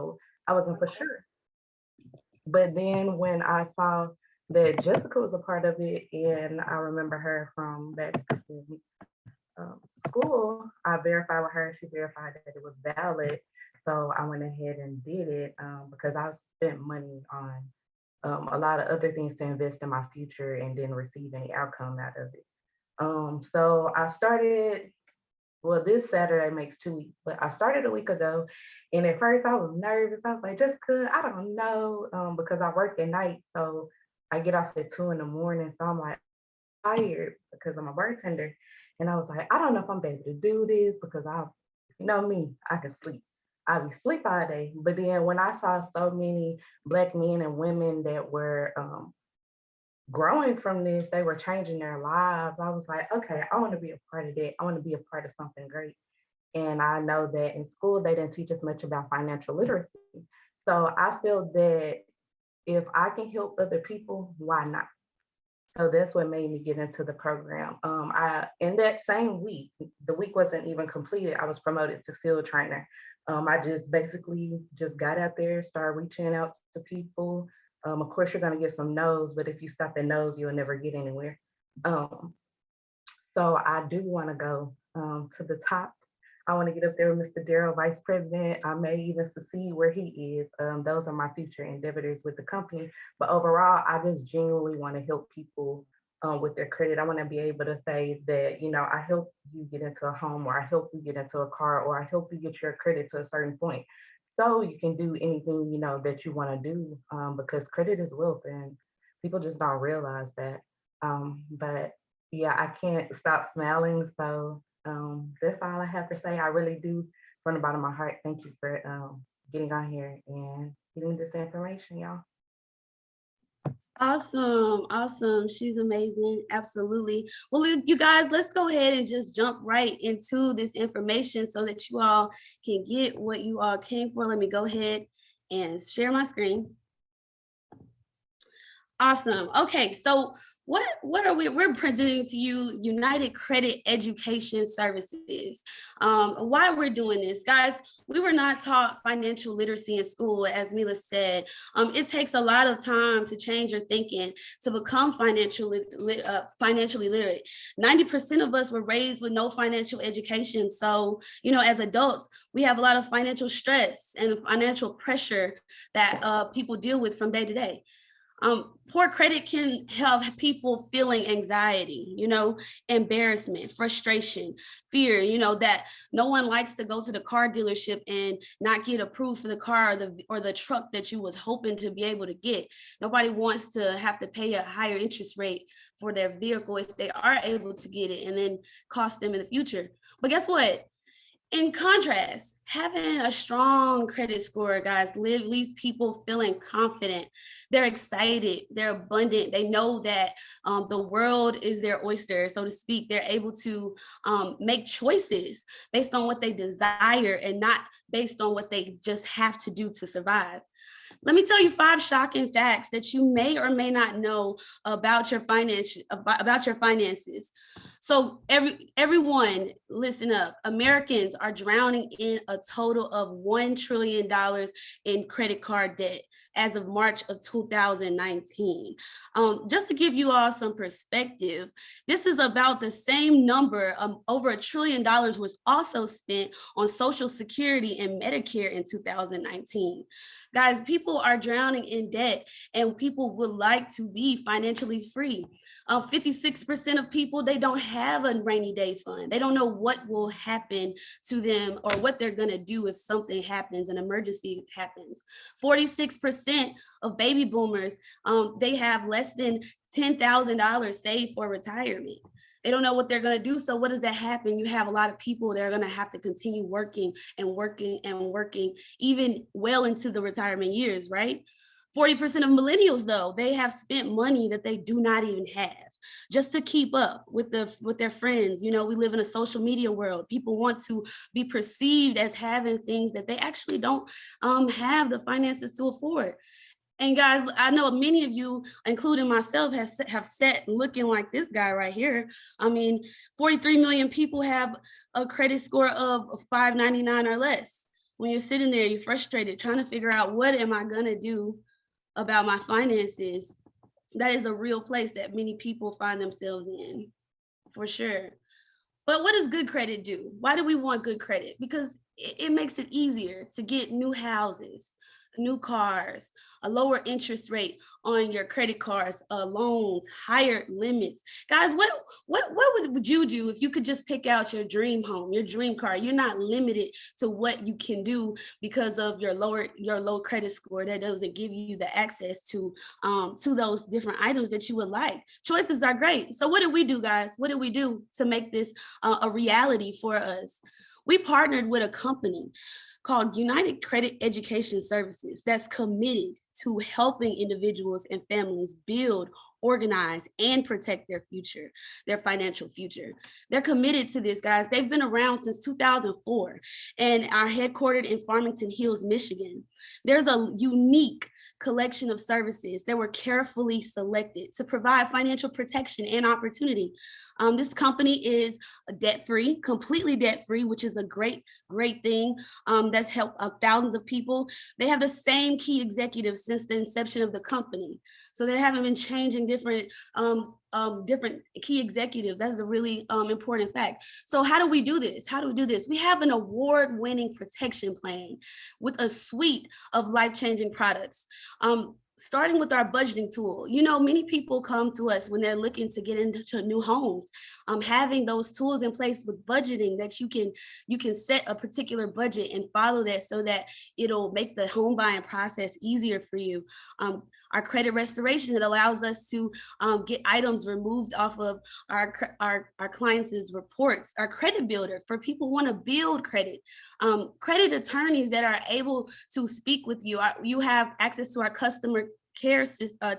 I wasn't for sure. But then when I saw that Jessica was a part of it, and I remember her from back in school, I verified with her. She verified that it was valid. So I went ahead and did it because I spent money on a lot of other things to invest in my future and didn't receive any outcome out of it. So I started, well, this Saturday makes 2 weeks, but I started a week ago. And at first I was nervous. I was like, Jessica, I don't know, because I work at night. So I get off at 2 in the morning. So I'm like tired because I'm a bartender. And I was like, I don't know if I'm able to do this because you know me, I can sleep. I be sleep all day. But then when I saw so many Black men and women that were growing from this, they were changing their lives. I was like, okay, I want to be a part of that. I want to be a part of something great. And I know that in school, they didn't teach us much about financial literacy. So I feel that if I can help other people, why not? So that's what made me get into the program. I in that same week, the week wasn't even completed. I was promoted to field trainer. I just basically just got out there, started reaching out to people. Of course, you're gonna get some no's, but if you stop at no's, you'll never get anywhere. Um, so I do want to go to the top. I want to get up there with Mr. Darryl, Vice President. I may even succeed where he is. Those are my future endeavors with the company. But overall, I just genuinely want to help people with their credit. I want to be able to say that, you know, I help you get into a home, or I help you get into a car, or I help you get your credit to a certain point. So you can do anything, you know, that you want to do, because credit is wealth and people just don't realize that. But yeah, I can't stop smiling. So that's all I have to say. I really do, from the bottom of my heart, thank you for getting on here and getting this information, y'all. Awesome, awesome. She's amazing. Absolutely. Well, you guys, let's go ahead and just jump right into this information so that you all can get what you all came for. Let me go ahead and share my screen. Awesome. Okay, so what are we're presenting to you United Credit Education Services. Why we're doing this, guys, we were not taught financial literacy in school, as Mila said. It takes a lot of time to change your thinking to become financially literate. 90% of us were raised with no financial education. So, you know, as adults, we have a lot of financial stress and financial pressure that people deal with from day to day. Poor credit can have people feeling anxiety, you know, embarrassment, frustration, fear, you know, that no one likes to go to the car dealership and not get approved for the car or the truck that you was hoping to be able to get. Nobody wants to have to pay a higher interest rate for their vehicle if they are able to get it and then cost them in the future. But guess what? In contrast, having a strong credit score, guys, leaves people feeling confident. They're excited, they're abundant. They know that the world is their oyster, so to speak. They're able to make choices based on what they desire and not based on what they just have to do to survive. Let me tell you 5 shocking facts that you may or may not know about your finances. So everyone, listen up. Americans are drowning in a total of $1 trillion in credit card debt as of March of 2019. Just to give you all some perspective, this is about the same number, over $1 trillion was also spent on Social Security and Medicare in 2019. Guys, people are drowning in debt and people would like to be financially free. 56% of people, they don't have a rainy day fund. They don't know what will happen to them or what they're gonna do if something happens, an emergency happens. 46% of baby boomers, they have less than $10,000 saved for retirement. They don't know what they're going to do. So what does that happen? You have a lot of people that are going to have to continue working and working and working, even well into the retirement years, right? 40% of millennials, though, they have spent money that they do not even have just to keep up with their friends. You know, we live in a social media world. People want to be perceived as having things that they actually don't have the finances to afford. And guys, I know many of you, including myself, have sat looking like this guy right here. I mean, 43 million people have a credit score of 599 or less. when you're sitting there, you're frustrated, trying to figure out what am I gonna do about my finances, that is a real place that many people find themselves in, for sure. But what does good credit do? Why do we want good credit? Because it makes it easier to get new houses, new cars, a lower interest rate on your credit cards, loans, higher limits. Guys, what would you do if you could just pick out your dream home, your dream car? You're not limited to what you can do because of your low credit score. That doesn't give you the access to those different items that you would like. Choices are great. So what did we do, guys? What did we do to make this a reality for us? We partnered with a company called United Credit Education Services that's committed to helping individuals and families build, organize, and protect their future, their financial future. They're committed to this, guys. They've been around since 2004 and are headquartered in Farmington Hills, Michigan. There's a unique collection of services that were carefully selected to provide financial protection and opportunity. This company is debt-free, completely debt-free, which is a great thing. That's helped thousands of people. They have the same key executives since the inception of the company. So they haven't been changing different key executives. That's a really important fact. So how do we do this? We have an award-winning protection plan with a suite of life-changing products. Starting with our budgeting tool. You know, many people come to us when they're looking to get into new homes. Having those tools in place with budgeting, that you can set a particular budget and follow that so that it'll make the home buying process easier for you. Our credit restoration that allows us to get items removed off of our clients' reports. Our credit builder for people who want to build credit. Credit attorneys that are able to speak with you. You have access to our customer care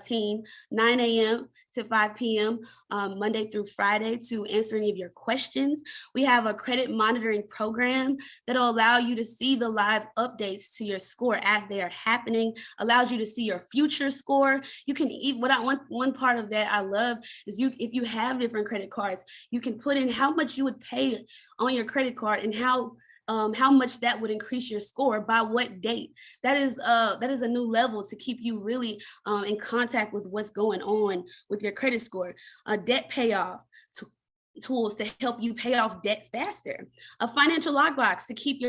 team, 9 a.m. to 5 p.m. Monday through Friday to answer any of your questions. We have a credit monitoring program that'll allow you to see the live updates to your score as they are happening, allows you to see your future score. You can one part of that I love is if you have different credit cards, you can put in how much you would pay on your credit card and how much that would increase your score by what date. That is a new level to keep you really in contact with what's going on with your credit score. Debt payoff tools to help you pay off debt faster. A financial lockbox to keep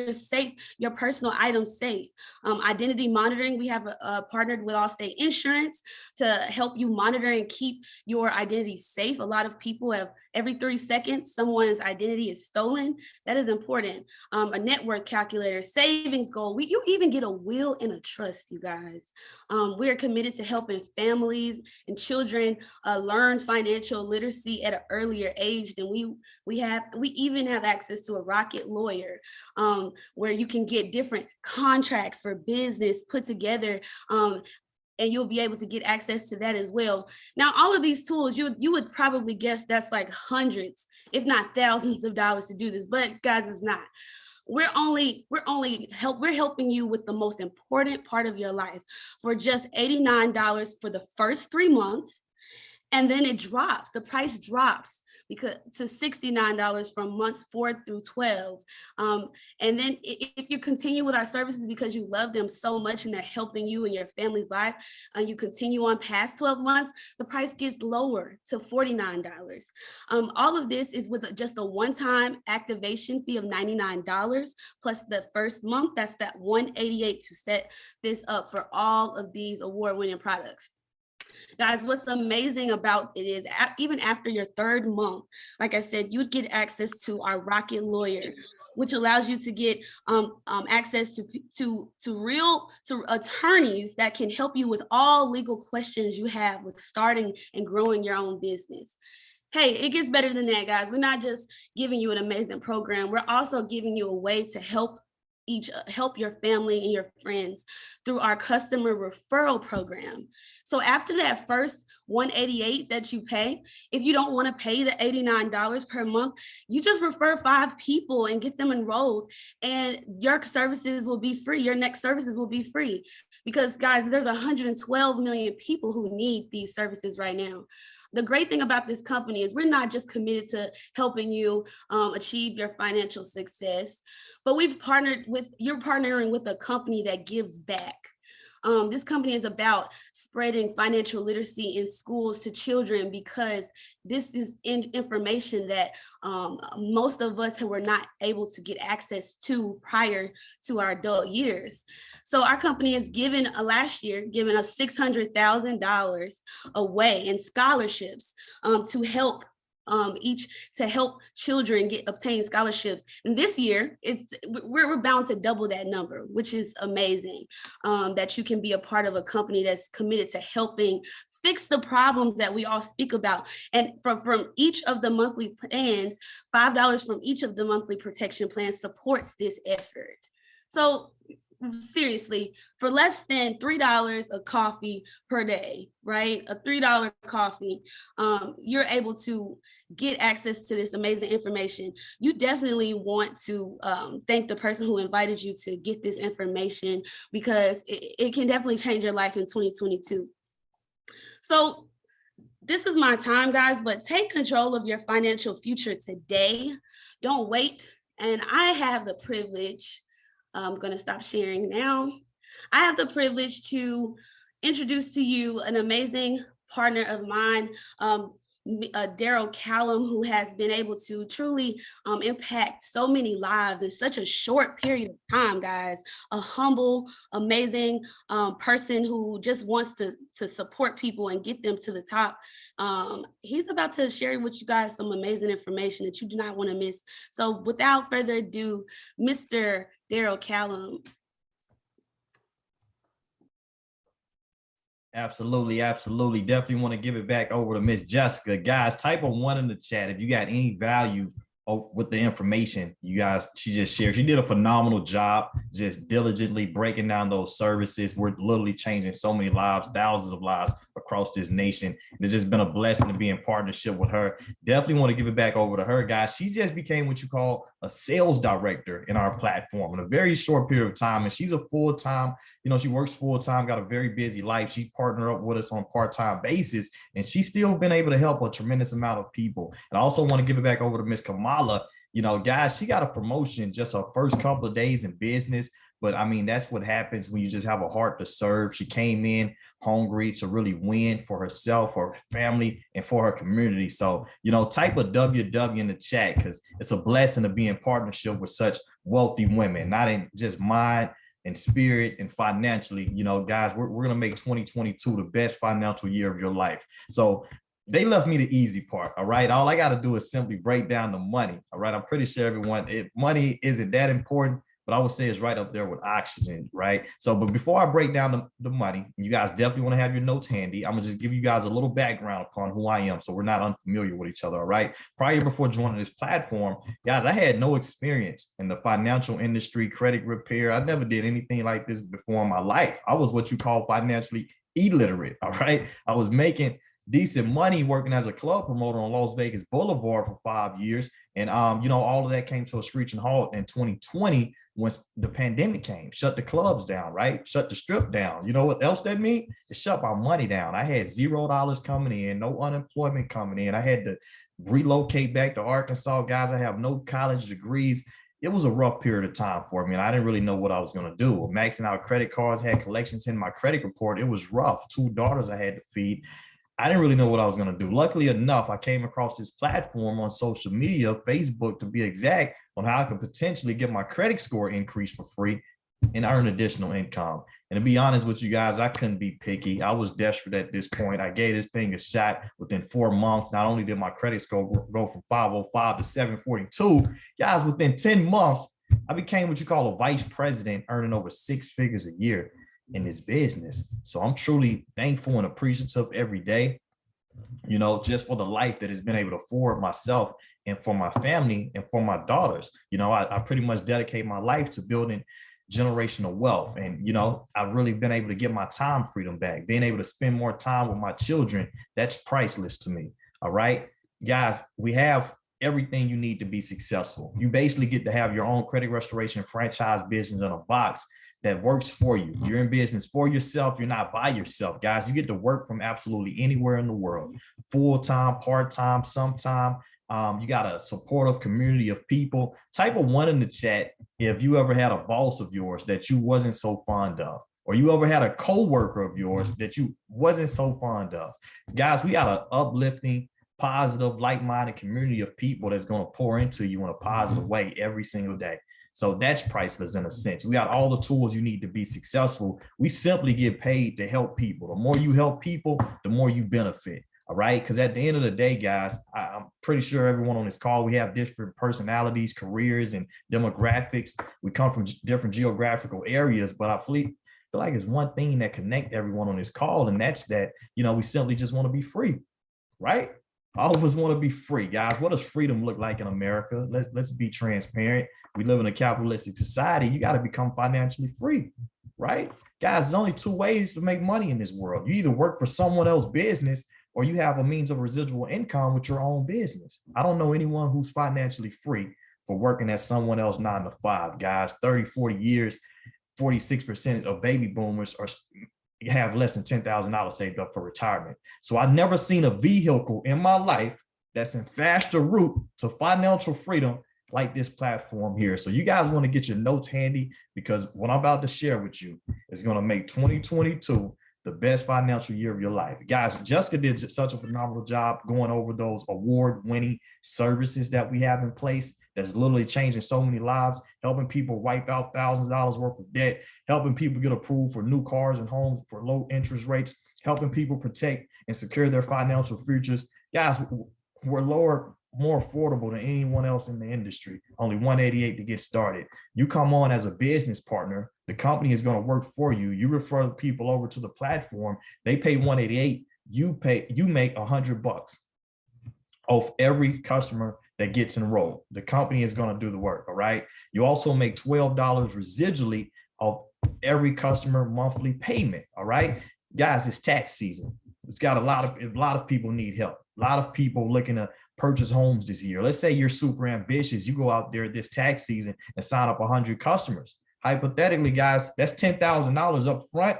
your personal items safe. Identity monitoring, we have partnered with Allstate Insurance to help you monitor and keep your identity safe. A lot of people have, every 3 seconds, someone's identity is stolen. That is important. A net worth calculator, savings goal. You even get a will and a trust, you guys. We are committed to helping families and children learn financial literacy at an earlier age than we even have access to a Rocket lawyer, where you can get different contracts for business put together, and you'll be able to get access to that as well. Now, all of these tools, you would probably guess that's like hundreds, if not thousands of dollars to do this, but guys, it's not. We're helping you with the most important part of your life for just $89 for the first 3 months. And then the price drops to $69 from months 4 through 12. And then if you continue with our services because you love them so much and they're helping you in your family's life, and you continue on past 12 months, the price gets lower to $49. All of this is with just a one-time activation fee of $99 plus the first month. That's that $188 to set this up for all of these award-winning products. Guys, what's amazing about it is even after your 3rd month, like I said, you'd get access to our Rocket lawyer, which allows you to get access to attorneys that can help you with all legal questions you have with starting and growing your own business. Hey, it gets better than that, guys. We're not just giving you an amazing program. We're also giving you a way to help your family and your friends through our customer referral program. So after that first $188 that you pay, if you don't want to pay the $89 per month, you just refer 5 people and get them enrolled, and your services will be free. Your next services will be free, because guys, there's 112 million people who need these services right now. The great thing about this company is we're not just committed to helping you achieve your financial success, but you're partnering with a company that gives back. This company is about spreading financial literacy in schools to children, because this is information that most of us were not able to get access to prior to our adult years. So our company has last year given us $600,000 away in scholarships to help children obtain scholarships. And this year, we're bound to double that number, which is amazing, that you can be a part of a company that's committed to helping fix the problems that we all speak about. And from each of the monthly plans, $5 from each of the monthly protection plans supports this effort. So seriously, for less than $3 a coffee per day, right? A $3 coffee, you're able to get access to this amazing information. You definitely want to thank the person who invited you to get this information, because it can definitely change your life in 2022. So this is my time, guys, but take control of your financial future today. Don't wait. And I have the privilege, I'm going to stop sharing now. I have the privilege to introduce to you an amazing partner of mine, Darryl Callum, who has been able to truly impact so many lives in such a short period of time, guys. A humble, amazing person who just wants to support people and get them to the top. He's about to share with you guys some amazing information that you do not want to miss. So without further ado, Mr. Darryl Callum. Absolutely, absolutely. Definitely want to give it back over to Miss Jessica. Guys, type a 1 in the chat if you got any value with the information she just shared. She did a phenomenal job just diligently breaking down those services. We're literally changing so many lives, thousands of lives across this nation. It's just been a blessing to be in partnership with her. Definitely want to give it back over to her, guys. She just became what you call a sales director in our platform in a very short period of time. And she's a full-time, she works full-time, got a very busy life. She's partnered up with us on a part-time basis, and she's still been able to help a tremendous amount of people. And I also want to give it back over to Miss Kamala. Guys, she got a promotion just her first couple of days in business. But I mean, that's what happens when you just have a heart to serve. She came in hungry to really win for herself, for her family, and for her community. So, type a WW in the chat, because it's a blessing to be in partnership with such wealthy women, not in just mind and spirit and financially. Guys, we're going to make 2022 the best financial year of your life. So they left me the easy part. All right. All I got to do is simply break down the money. All right. I'm pretty sure money isn't that important, but I would say it's right up there with oxygen, right? So, but before I break down the money, you guys definitely want to have your notes handy. I'm gonna just give you guys a little background upon who I am, so we're not unfamiliar with each other, all right? Before joining this platform, guys, I had no experience in the financial industry, credit repair. I never did anything like this before in my life. I was what you call financially illiterate, all right? I was making decent money working as a club promoter on Las Vegas Boulevard for 5 years. And, all of that came to a screeching halt in 2020 once the pandemic came, shut the clubs down, right? Shut the strip down. You know what else that means? It shut my money down. I had $0 coming in, no unemployment coming in. I had to relocate back to Arkansas. Guys, I have no college degrees. It was a rough period of time for me, and I didn't really know what I was going to do. Maxing out credit cards, had collections in my credit report. It was rough. 2 daughters I had to feed. I didn't really know what I was going to do. Luckily enough, I came across this platform on social media, Facebook to be exact, on how I could potentially get my credit score increased for free and earn additional income. And to be honest with you guys, I couldn't be picky. I was desperate at this point. I gave this thing a shot. Within 4 months, not only did my credit score go from 505 to 742, guys, within 10 months, I became what you call a vice president, earning over 6 figures a year in this business. So I'm truly thankful and appreciative every day, just for the life that has been able to afford myself and for my family and for my daughters. I pretty much dedicate my life to building generational wealth. And, I've really been able to get my time freedom back, being able to spend more time with my children. That's priceless to me. All right, guys, we have everything you need to be successful. You basically get to have your own credit restoration franchise business in a box. that works for you. You're in business for yourself. You're not by yourself, guys. You get to work from absolutely anywhere in the world, full-time, part-time, sometime. You got a supportive community of people. Type a 1 in the chat if you ever had a boss of yours that you wasn't so fond of, or you ever had a co-worker of yours that you wasn't so fond of. Guys, we got an uplifting, positive, like-minded community of people that's going to pour into you in a positive way every single day. So that's priceless in a sense. We got all the tools you need to be successful. We simply get paid to help people. The more you help people, the more you benefit. All right. Because at the end of the day, guys, I'm pretty sure everyone on this call, we have different personalities, careers, and demographics. We come from different geographical areas, but I feel like it's one thing that connects everyone on this call, and that's that, we simply just want to be free, right? All of us want to be free, guys. What does freedom look like in America? Let's be transparent. We live in a capitalistic society. You got to become financially free, right? Guys, there's only 2 ways to make money in this world. You either work for someone else's business, or you have a means of residual income with your own business. I don't know anyone who's financially free for working at someone else 9 to 5, guys. 30, 40 years, 46% of baby boomers have less than $10,000 saved up for retirement. So I've never seen a vehicle in my life that's in faster route to financial freedom like this platform here. So you guys want to get your notes handy, because what I'm about to share with you is going to make 2022 the best financial year of your life. Guys, Jessica did such a phenomenal job going over those award-winning services that we have in place that's literally changing so many lives, helping people wipe out thousands of dollars worth of debt, helping people get approved for new cars and homes for low interest rates, helping people protect and secure their financial futures. Guys, we're lower, more affordable than anyone else in the industry. Only $188 to get started. You come on as a business partner, the company is going to work for you. You refer the people over to the platform. They pay $188. You make $100 off every customer that gets enrolled. The company is going to do the work. All right. You also make $12 residually of every customer monthly payment. All right, guys, it's tax season. It's got a lot of people need help. A lot of people looking to purchase homes this year. Let's say you're super ambitious. You go out there this tax season and sign up 100 customers. Hypothetically, guys, that's $10,000 up front,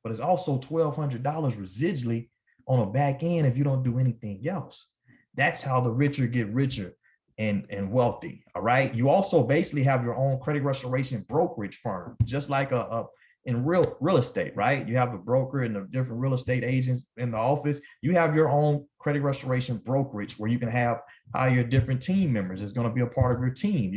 but it's also $1,200 residually on the back end if you don't do anything else. That's how the richer get richer and wealthy. All right. You also basically have your own credit restoration brokerage firm, just like in real estate, right? You have a broker and the different real estate agents in the office. You have your own credit restoration brokerage where you can hire different team members. It's going to be a part of your team.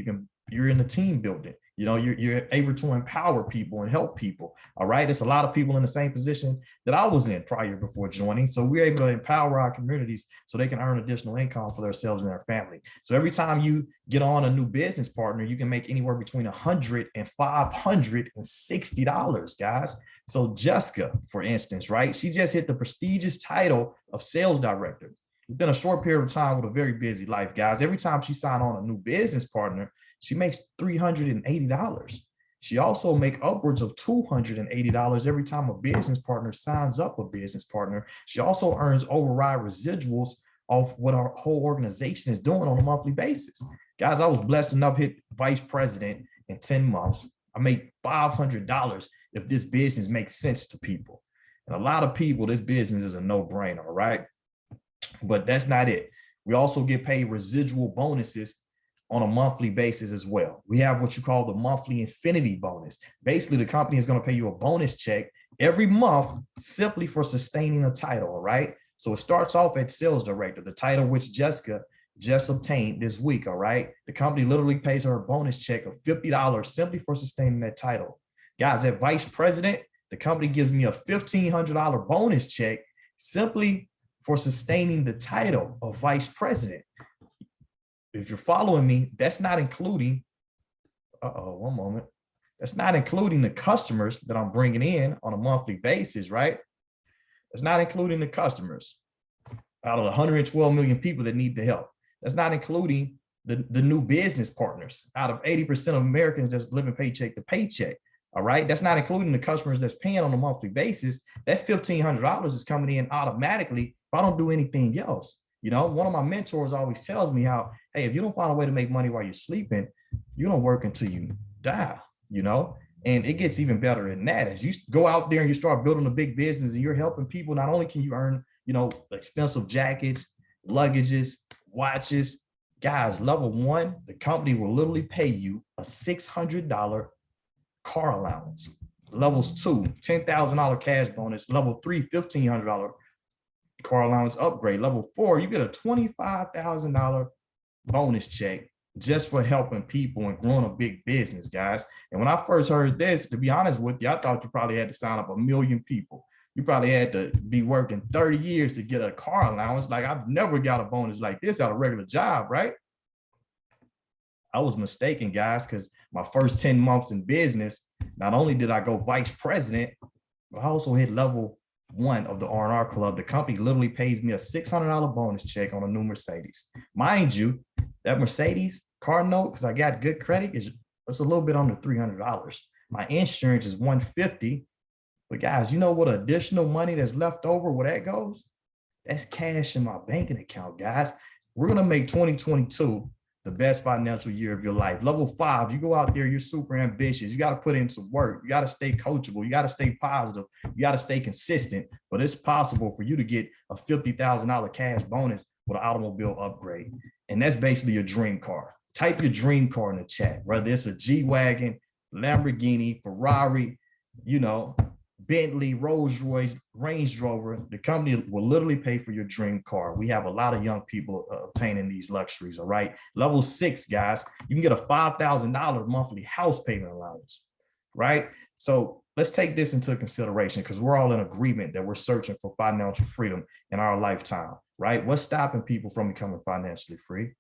You're in the team building. You're able to empower people and help people. All right. There's a lot of people in the same position that I was in before joining. So we're able to empower our communities so they can earn additional income for themselves and their family. So every time you get on a new business partner, you can make anywhere between $100 and $560, guys. So Jessica, for instance, right? She just hit the prestigious title of sales director within a short period of time with a very busy life, guys. Every time she signs on a new business partner, she makes $380. She also makes upwards of $280 every time a business partner signs up a business partner. She also earns override residuals of what our whole organization is doing on a monthly basis. Guys, I was blessed enough to hit vice president in 10 months. I make $500 if this business makes sense to people. And a lot of people, this business is a no-brainer, all right? But that's not it. We also get paid residual bonuses on a monthly basis as well. We have what you call the monthly infinity bonus. Basically, the company is going to pay you a bonus check every month simply for sustaining a title, all right? So it starts off at sales director, the title which Jessica just obtained this week, all right? The company literally pays her a bonus check of $50 simply for sustaining that title. Guys, at vice president, the company gives me a $1,500 bonus check simply for sustaining the title of vice president. If you're following me, that's not including, one moment. That's not including the customers that I'm bringing in on a monthly basis, right? That's not including the customers out of 112 million people that need the help. That's not including the new business partners out of 80% of Americans that's living paycheck to paycheck. All right. That's not including the customers that's paying on a monthly basis. That $1,500 is coming in automatically if I don't do anything else. One of my mentors always tells me how, hey, if you don't find a way to make money while you're sleeping, you don't work until you die, And it gets even better than that. As you go out there and you start building a big business and you're helping people, not only can you earn, expensive jackets, luggages, watches, guys, level one, the company will literally pay you a $600 car allowance. Levels two, $10,000 cash bonus. Level three, $1,500 car allowance upgrade. Level four, you get a $25,000 bonus check just for helping people and growing a big business, guys. And when I first heard this, to be honest with you, I thought you probably had to sign up 1 million people. You probably had to be working 30 years to get a car allowance. Like, I've never got a bonus like this out of a regular job, right? I was mistaken, guys, because my first 10 months in business, not only did I go vice president, but I also hit level one of the R&R club. The company literally pays me a $600 bonus check on a new Mercedes. Mind you, that Mercedes car note, because I got good credit, it's a little bit under $300. My insurance is $150. But guys, you know what additional money that's left over, where that goes? That's cash in my banking account, guys. We're going to make 2022 the best financial year of your life. Level five, you go out there, you're super ambitious. You got to put in some work. You got to stay coachable. You got to stay positive. You got to stay consistent. But it's possible for you to get a $50,000 cash bonus with an automobile upgrade. And that's basically your dream car. Type your dream car in the chat, whether it's a G-Wagon, Lamborghini, Ferrari, Bentley, Rolls Royce, Range Rover. The company will literally pay for your dream car. We have a lot of young people obtaining these luxuries, all right? Level six, guys, you can get a $5,000 monthly house payment allowance, right? So let's take this into consideration, because we're all in agreement that we're searching for financial freedom in our lifetime, right? What's stopping people from becoming financially free?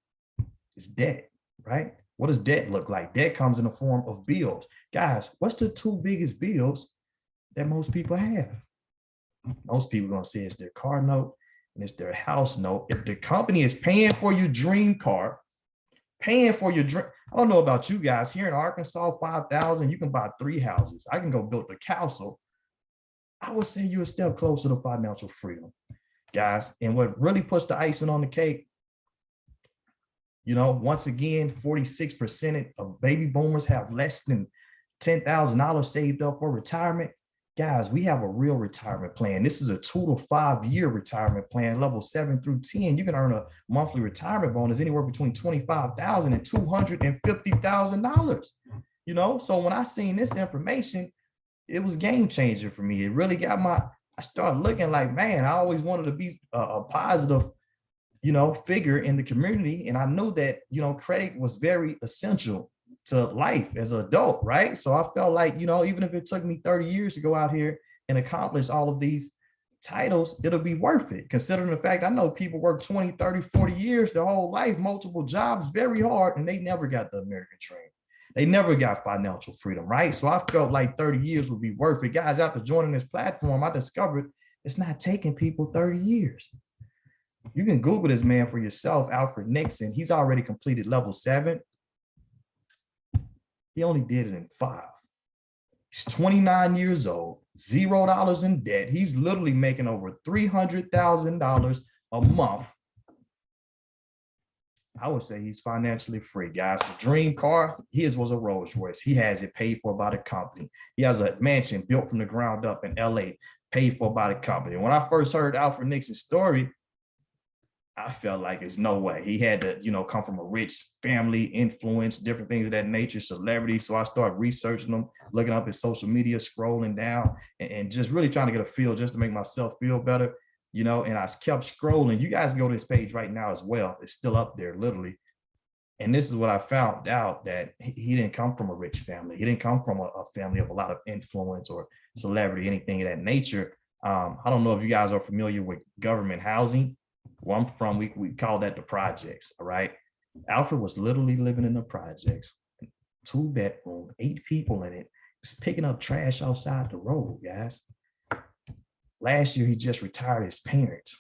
It's debt, right? What does debt look like? Debt comes in the form of bills. Guys, what's the two biggest bills that most people have? Most people are going to say it's their car note and it's their house note. If the company is paying for your dream car, paying for your dream, I don't know about you guys, here in Arkansas, 5,000, you can buy 3 houses. I can go build a castle. I would say you're a step closer to financial freedom, guys. And what really puts the icing on the cake, once again, 46% of baby boomers have less than $10,000 saved up for retirement. Guys, we have a real retirement plan. This is a 2 to 5 year retirement plan, level 7 through 10. You can earn a monthly retirement bonus anywhere between $25,000 and $250,000. So when I seen this information, it was game changer for me. It really got I started looking like, man, I always wanted to be a positive, figure in the community. And I knew that, credit was very essential to life as an adult, right? So I felt like, even if it took me 30 years to go out here and accomplish all of these titles, it'll be worth it. Considering the fact I know people work 20, 30, 40 years, their whole life, multiple jobs, very hard, and they never got the American dream. They never got financial freedom, right? So I felt like 30 years would be worth it. Guys, after joining this platform, I discovered it's not taking people 30 years. You can Google this man for yourself, Alfred Nixon. He's already completed level 7. He only did it in 5. He's 29 years old, $0 in debt. He's literally making over $300,000 a month. I would say he's financially free, guys. The dream car, his was a Rolls Royce. He has it paid for by the company. He has a mansion built from the ground up in LA, paid for by the company. When I first heard Alfred Nixon's story, I felt like there's no way. He had to, come from a rich family, influence, different things of that nature, celebrity. So I started researching him, looking up his social media, scrolling down, and just really trying to get a feel just to make myself feel better, and I kept scrolling. You guys go to this page right now as well. It's still up there, literally. And this is what I found out, that he didn't come from a rich family. He didn't come from a family of a lot of influence or celebrity, anything of that nature. I don't know if you guys are familiar with government housing. Where I'm from, we call that the projects, all right? Alfred was literally living in the projects, 2-bedroom, 8 people in it, just picking up trash outside the road, guys. Last year, he just retired his parents,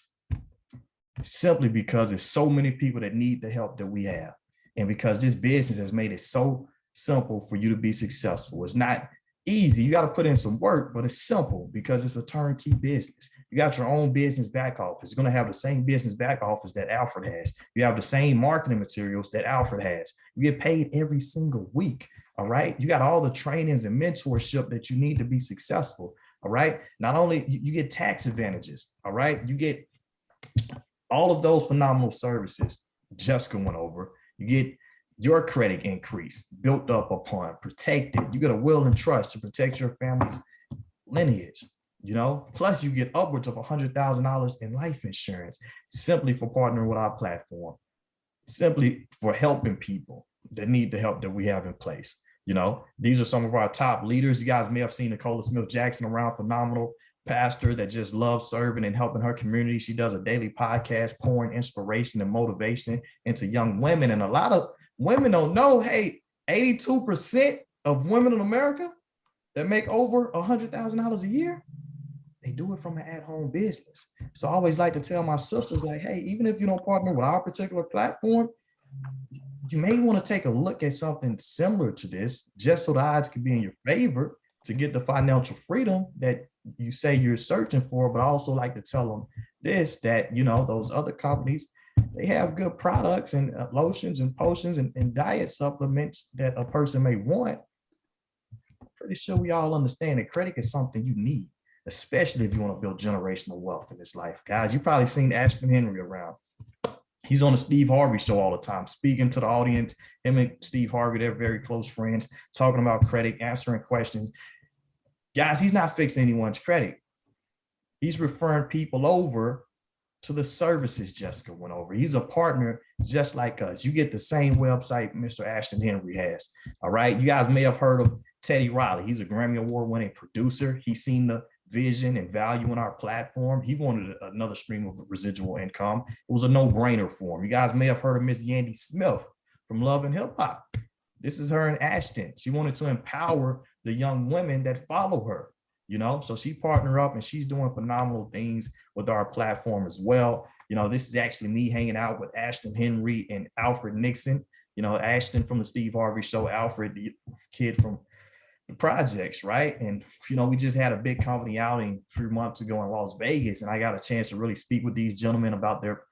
simply because there's so many people that need the help that we have. And because this business has made it so simple for you to be successful. It's not easy. You got to put in some work, but it's simple because it's a turnkey business. You got your own business back office. You're going to have the same business back office that Alfred has. You have the same marketing materials that Alfred has. You get paid every single week. All right. You got all the trainings and mentorship that you need to be successful. All right. Not only you get tax advantages. All right. You get all of those phenomenal services Jessica went over. You get your credit increase built up upon, protected. You get a will and trust to protect your family's lineage, you know, plus you get upwards of $100,000 in life insurance simply for partnering with our platform, simply for helping people that need the help that we have in place. You know, these are some of our top leaders. You guys may have seen Nicola Smith-Jackson around, phenomenal pastor that just loves serving and helping her community. She does a daily podcast pouring inspiration and motivation into young women. And a lot of women don't know, hey, 82% of women in America that make over $100,000 a year, they do it from an at-home business. So I always like to tell my sisters, like, hey, even if you don't partner with our particular platform, you may want to take a look at something similar to this, just so the odds can be in your favor to get the financial freedom that you say you're searching for. But I also like to tell them this, that, you know, those other companies, they have good products and lotions and potions and diet supplements that a person may want. I'm pretty sure we all understand that credit is something you need, especially if you want to build generational wealth in this life. Guys, you've probably seen Ashton Henry around. He's on the Steve Harvey show all the time, speaking to the audience. Him and Steve Harvey, they're very close friends, talking about credit, answering questions. Guys, he's not fixing anyone's credit. He's referring people over to the services Jessica went over. He's a partner just like us. You get the same website Mr. Ashton Henry has. All right. You guys may have heard of Teddy Riley. He's a Grammy Award winning producer. He's seen the vision and value in our platform. He wanted another stream of residual income. It was a no-brainer for him. You guys may have heard of Miss Yandy Smith from Love and Hip Hop. This is her and Ashton. She wanted to empower the young women that follow her, you know, so she partnered up and she's doing phenomenal things with our platform as well. You know, this is actually me hanging out with Ashton Henry and Alfred Nixon. You know, Ashton from the Steve Harvey show, Alfred, the kid from the projects, right? And, you know, we just had a big company outing a few months ago in Las Vegas, and I got a chance to really speak with these gentlemen about their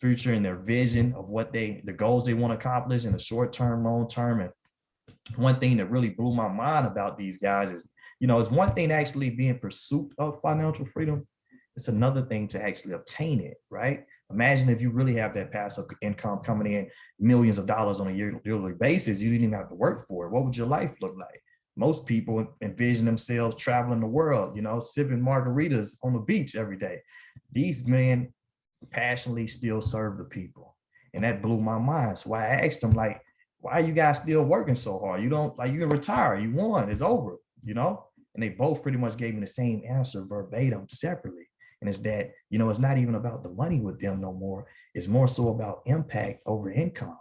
future and their vision of what the goals they want to accomplish in the short term, long term. And one thing that really blew my mind about these guys is, you know, it's one thing to actually be in pursuit of financial freedom. It's another thing to actually obtain it, right? Imagine if you really have that passive income coming in millions of dollars on a yearly basis, you didn't even have to work for it. What would your life look like? Most people envision themselves traveling the world, you know, sipping margaritas on the beach every day. These men passionately still serve the people. And that blew my mind. So I asked them, like, why are you guys still working so hard? You don't, like, you can retire, you won, it's over, you know? And they both pretty much gave me the same answer verbatim separately. And it's that, you know, it's not even about the money with them no more. It's more so about impact over income.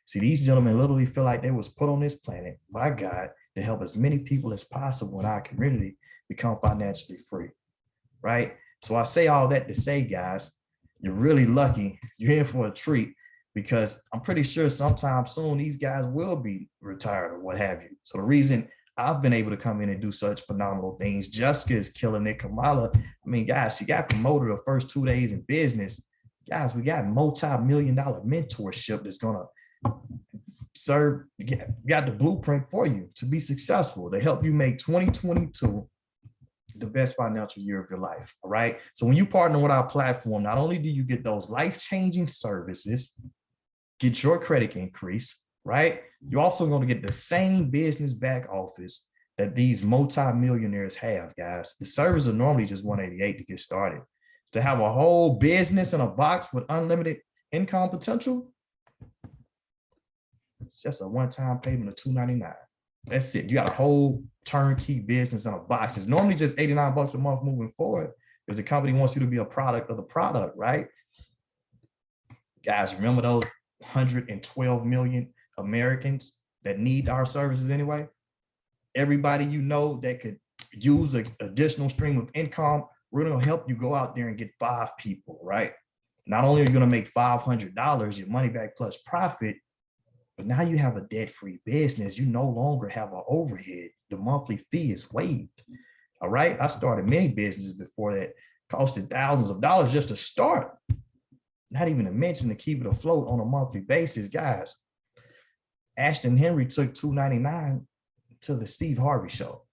See, these gentlemen literally feel like they was put on this planet by God to help as many people as possible in our community become financially free, right? So I say all that to say, guys, you're really lucky. You're in for a treat, because I'm pretty sure sometime soon these guys will be retired or what have you. So the reason I've been able to come in and do such phenomenal things, Jessica is killing it. Kamilah, I mean, guys, she got promoted the first 2 days in business. Guys, we got multi-million-dollar mentorship that's gonna serve, got the blueprint for you to be successful, to help you make 2022 the best financial year of your life. All right. So when you partner with our platform, not only do you get those life-changing services, get your credit increase, right? You're also going to get the same business back office that these multi-millionaires have, guys. The service are normally just $188 to get started. To have a whole business in a box with unlimited income potential, it's just a one-time payment of $299. That's it. You got a whole turnkey business in a box. It's normally just $89 a month moving forward, because the company wants you to be a product of the product, right? Guys, remember those 112 million Americans that need our services anyway? Everybody you know that could use an additional stream of income, we're going to help you go out there and get 5 people, right? Not only are you going to make $500, your money back plus profit, but now you have a debt-free business. You no longer have an overhead. The monthly fee is waived. All right. I started many businesses before that costed thousands of dollars just to start. Not even to mention to keep it afloat on a monthly basis, guys. Ashton Henry took $299 to the Steve Harvey show.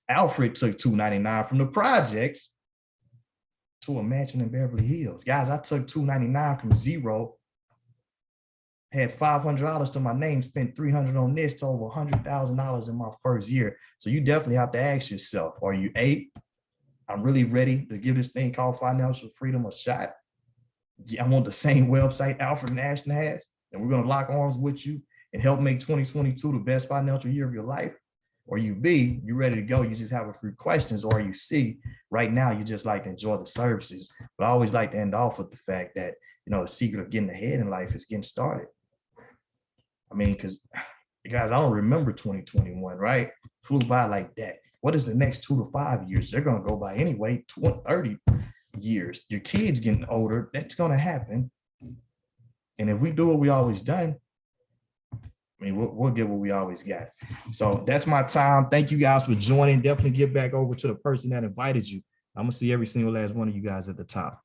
Alfred took $299 from the projects to a mansion in Beverly Hills. Guys, I took $299 from zero, had $500 to my name, spent $300 on this, to over $100,000 in my first year. So you definitely have to ask yourself, are you I'm really ready to give this thing called financial freedom a shot? I want the same website Alfred and Ashton has, and we're going to lock arms with you and help make 2022 the best financial year of your life. Or you B, you ready to go, you just have a few questions. Or you C, right now you just like to enjoy the services. But I always like to end off with the fact that, you know, the secret of getting ahead in life is getting started. I mean, because guys, I don't remember 2021, right? Flew by like that. What is the next 2 to 5 years? They're going to go by anyway, 20, 30 years. Your kids getting older, that's going to happen. And if we do what we always done, I mean, we'll get what we always got. So that's my time. Thank you guys for joining. Definitely get back over to the person that invited you. I'm going to see every single last one of you guys at the top.